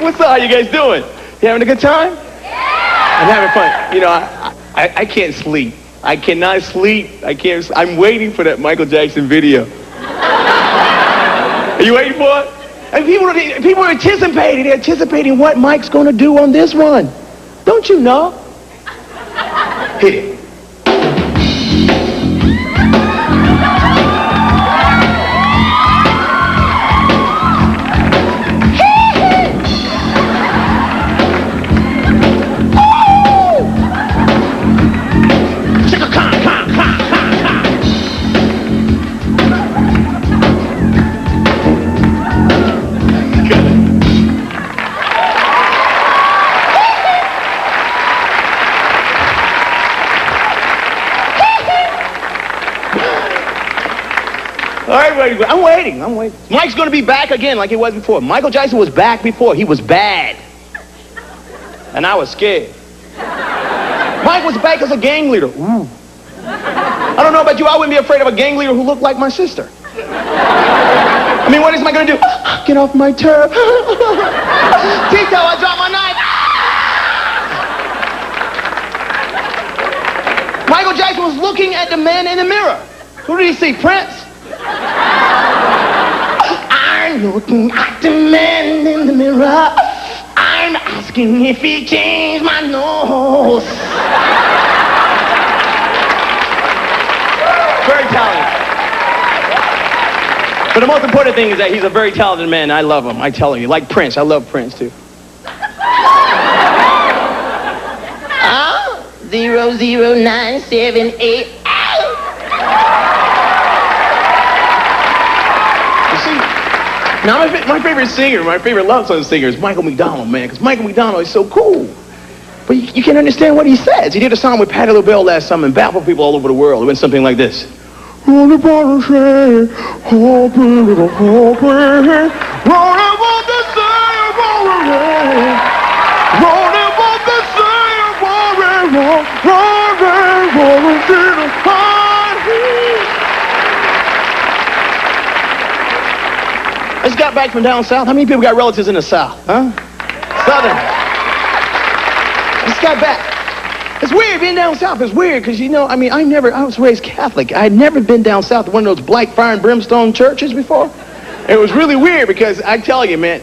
What's up? How you guys doing? You having a good time? Yeah! I'm having fun. You know, I can't sleep. I cannot sleep. I'm waiting for that Michael Jackson video. Are you waiting for it? And people are anticipating. They're anticipating what Mike's going to do on this one. Don't you know? Hit it. All right, I'm waiting. Mike's going to be back again like he was before. Michael Jackson was back before. He was bad. And I was scared. Mike was back as a gang leader. Ooh. I don't know about you, I wouldn't be afraid of a gang leader who looked like my sister. I mean, what is Mike going to do? Get off my turf. Tito, I dropped my knife. Michael Jackson was looking at the man in the mirror. Who did he see? Prince? I'm looking at the man in the mirror. I'm asking if he changed my nose. Very talented. But the most important thing is that he's a very talented man. I love him. I tell you, like Prince. I love Prince too. 00978. Now, my favorite singer, my favorite love song singer is Michael McDonald, man, because Michael McDonald is so cool. But you can't understand what he says. He did a song with Patti LaBelle last summer and baffled people all over the world. It went something like this. I just got back from down south. How many people got relatives in the south, huh? Southern. I just got back. It's weird being down south. It's weird because, you know, I mean, I was raised Catholic. I had never been down south to one of those black fire and brimstone churches before. It was really weird because I tell you, man,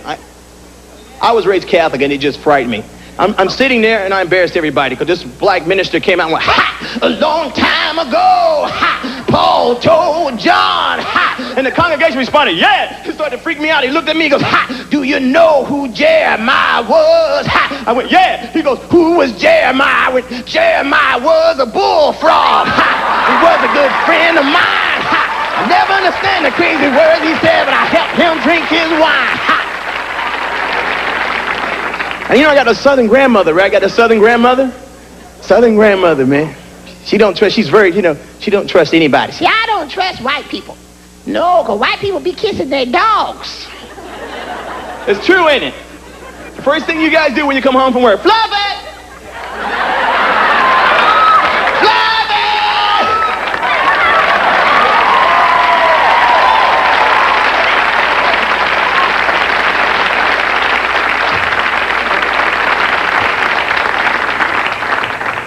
I was raised Catholic and it just frightened me. I'm sitting there and I embarrassed everybody because this black minister came out and went, ha! A long time ago, ha! Paul told John, ha! And the congregation responded, yeah! He started to freak me out. He looked at me and goes, ha! Do you know who Jeremiah was? Ha! I went, yeah! He goes, who was Jeremiah? I went, Jeremiah was a bullfrog. Ha! He was a good friend of mine. Ha! I never understand the crazy words he said, but I helped him drink his wine. Ha! And you know, I got a Southern grandmother, right? I got a Southern grandmother. Southern grandmother, man. She don't trust, she's very, you know, she don't trust anybody. See, I don't trust white people. No, because white people be kissing their dogs. It's true, ain't it? The first thing you guys do when you come home from work, Fluffy!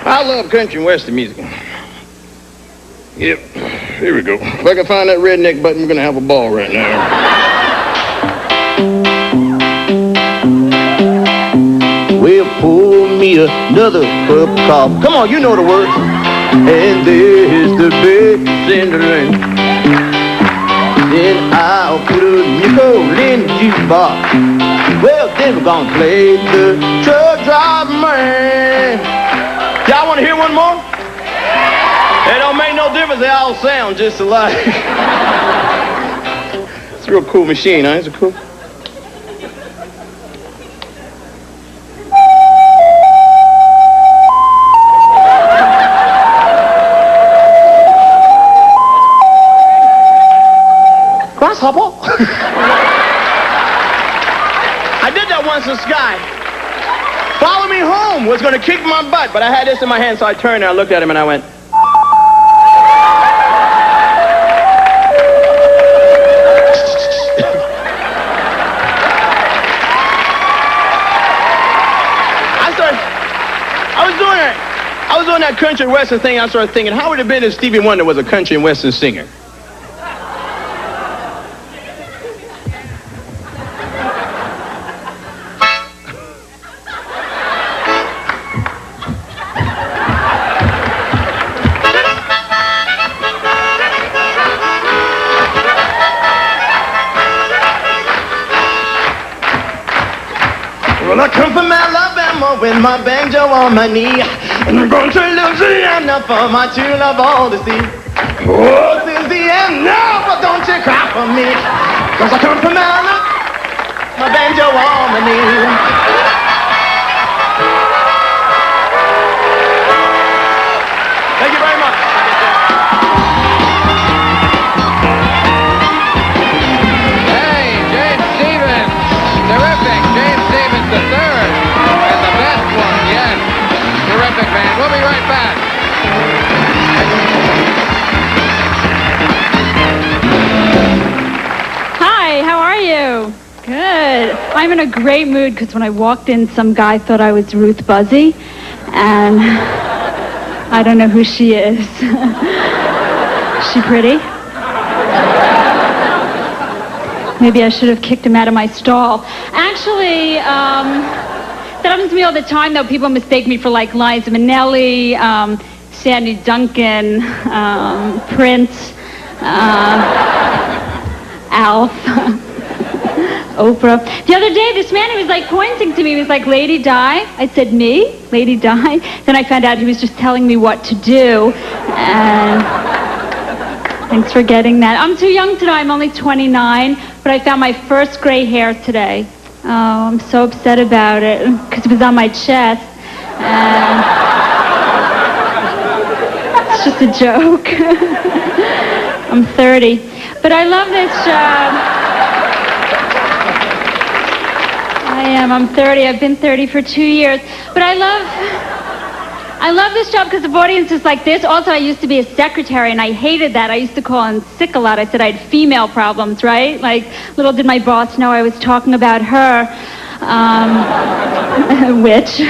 I love country and western music. Yep, here we go. If I can find that redneck button, we're gonna have a ball right now. Well, pour me another cup of coffee. Come on, you know the words. And there's the big cinder. Then I'll put a nickel in the jukebox. Well, then we're gonna play the truck driver man. Y'all want to hear one more? It don't make no difference. They all sound just alike. It's a real cool machine, huh? Is it cool? Grasshopper? I did that once in Sky. Follow Me Home was going to kick my butt, but I had this in my hand, so I turned and I looked at him and I went. that country and western thing, I started thinking, how would it have been if Stevie Wonder was a country and western singer? Well, I come from Alabama with my banjo on my knee, and I'm going to Louisiana for my true love all to see. Oh, this is the end now, but don't you cry for me, 'cause I come from Alabama, my banjo on my knee. Thank you very much. Hey, James Stevens. Terrific. James Stevens the third. And the best one yet. Terrific, man. We'll be right back. Hi, how are you? Good. I'm in a great mood because when I walked in, some guy thought I was Ruth Buzzy, and I don't know who she is. Is she pretty? Maybe I should have kicked him out of my stall. Actually, that happens to me all the time, though. People mistake me for, like, Liza Minnelli, Sandy Duncan, Prince, Alf, Oprah. The other day, this man, he was, like, pointing to me. He was like, Lady Di. I said, me? Lady Di? Then I found out he was just telling me what to do. And thanks for getting that. I'm too young to know. I'm only 29, but I found my first gray hair today. Oh, I'm so upset about it because it was on my chest. And it's just a joke. I'm 30. But I love this job. I'm 30. I've been 30 for 2 years. But I love this job because of audiences like this. Also, I used to be a secretary, and I hated that. I used to call in sick a lot. I said I had female problems, right? Like, little did my boss know I was talking about her, which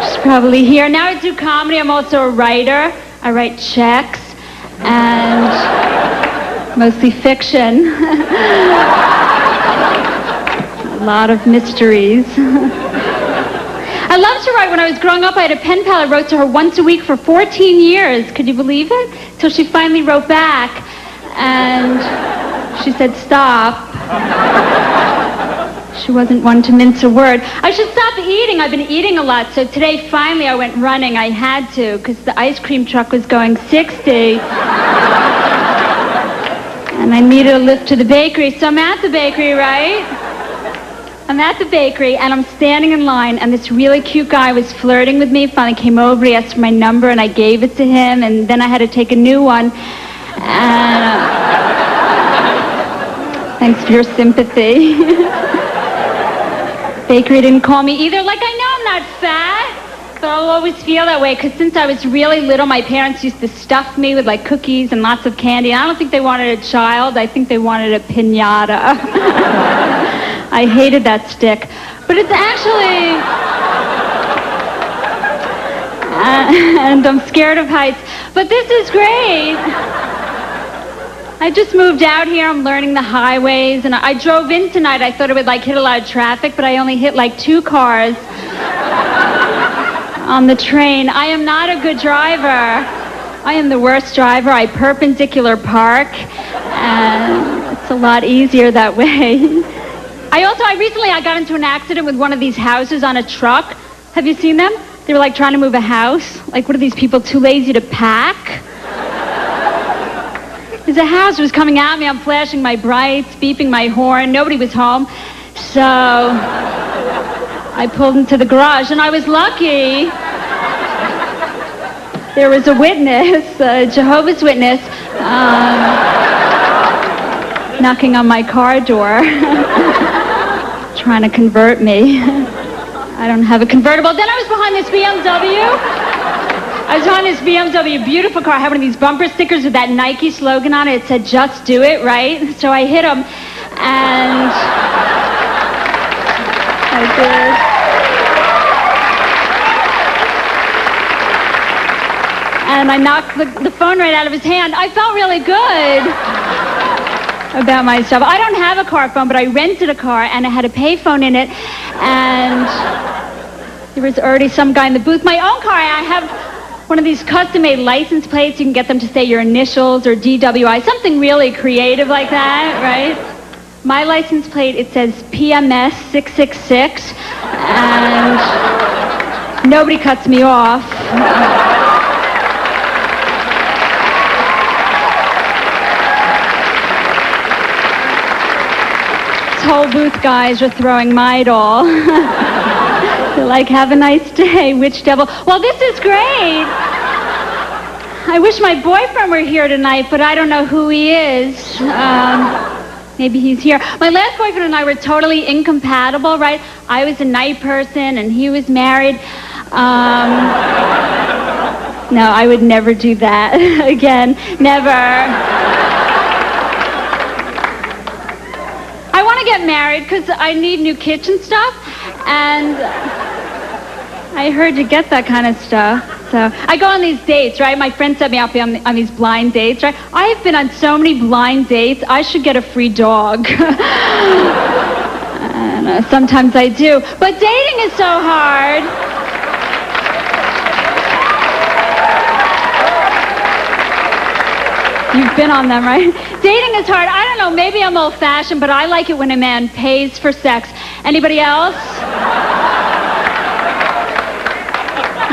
she's probably here. Now I do comedy. I'm also a writer. I write checks, and mostly fiction. A lot of mysteries. I loved to write when I was growing up. I had a pen pal. I wrote to her once a week for 14 years. Could you believe it? Till she finally wrote back. And she said, stop. She wasn't one to mince a word. I should stop eating. I've been eating a lot. So today, finally, I went running. I had to, because the ice cream truck was going 60. And I needed a lift to the bakery. So I'm at the bakery, right? I'm at the bakery, and I'm standing in line, and this really cute guy was flirting with me. Finally came over, he asked for my number, and I gave it to him, and then I had to take a new one. And thanks for your sympathy. Bakery didn't call me either. Like, I know I'm not fat, but I'll always feel that way, because since I was really little, my parents used to stuff me with, like, cookies and lots of candy. And I don't think they wanted a child. I think they wanted a piñata. I hated that stick. But it's actually... and I'm scared of heights. But this is great. I just moved out here. I'm learning the highways. And I drove in tonight. I thought it would, like, hit a lot of traffic, but I only hit, like, 2 cars on the train. I am not a good driver. I am the worst driver. I perpendicular park. And it's a lot easier that way. I recently got into an accident with one of these houses on a truck. Have you seen them? They were like trying to move a house. Like, what are these people, too lazy to pack? There's a house that was coming at me. I'm flashing my brights, beeping my horn. Nobody was home. So I pulled into the garage, and I was lucky. There was a witness, a Jehovah's Witness, knocking on my car door. Trying to convert me. I don't have a convertible. Then I was behind this BMW, beautiful car. I had one of these bumper stickers with that Nike slogan on it. It said, just do it, right? So I hit him, and I did. and I knocked the phone right out of his hand. I felt really good about myself. I don't have a car phone, but I rented a car, and it had a payphone in it, and there was already some guy in the booth. My own car, I have one of these custom-made license plates. You can get them to say your initials or DWI, something really creative like that, right? My license plate, it says PMS 666, and nobody cuts me off. This whole booth guys are throwing my doll. They're like, have a nice day, witch devil. Well, this is great. I wish my boyfriend were here tonight, but I don't know who he is. Maybe he's here. My last boyfriend and I were totally incompatible, right? I was a night person, and he was married. No, I would never do that again. Never. I want to get married because I need new kitchen stuff, and I heard you get that kind of stuff. So I go on these dates, right? My friend set me up on these blind dates, right? I have been on so many blind dates, I should get a free dog. And, sometimes I do. But dating is so hard. You've been on them, right? Dating is hard. I don't know, maybe I'm old-fashioned, but I like it when a man pays for sex. Anybody else?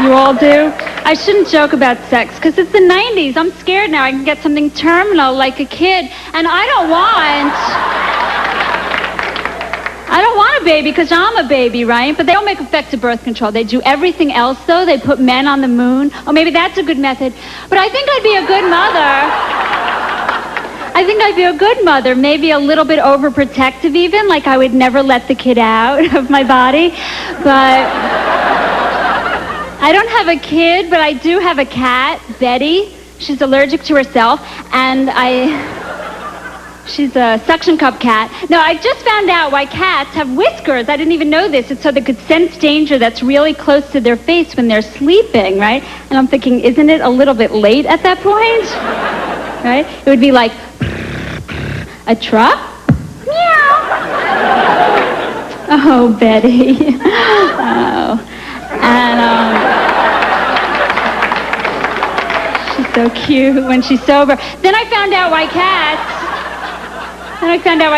You all do? I shouldn't joke about sex, because it's the 90s. I'm scared now. I can get something terminal, like a kid, and I don't want a baby, because I'm a baby, right? But they don't make effective birth control. They do everything else, though. They put men on the moon. Oh, maybe that's a good method. But I think I'd be a good mother. I think I'd be a good mother, maybe a little bit overprotective even, like I would never let the kid out of my body. But I don't have a kid, but I do have a cat, Betty. She's allergic to herself, and she's a suction cup cat. Now, I just found out why cats have whiskers. I didn't even know this. It's so they could sense danger that's really close to their face when they're sleeping, right? And I'm thinking, isn't it a little bit late at that point? Right? It would be like, a truck? Meow. Oh, Betty. Oh. And, she's so cute when she's sober. Then I found out why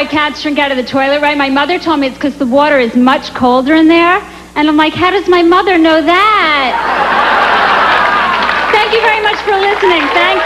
cats drink out of the toilet, right? My mother told me it's because the water is much colder in there. And I'm like, how does my mother know that? Thank you very much for listening. Thank you.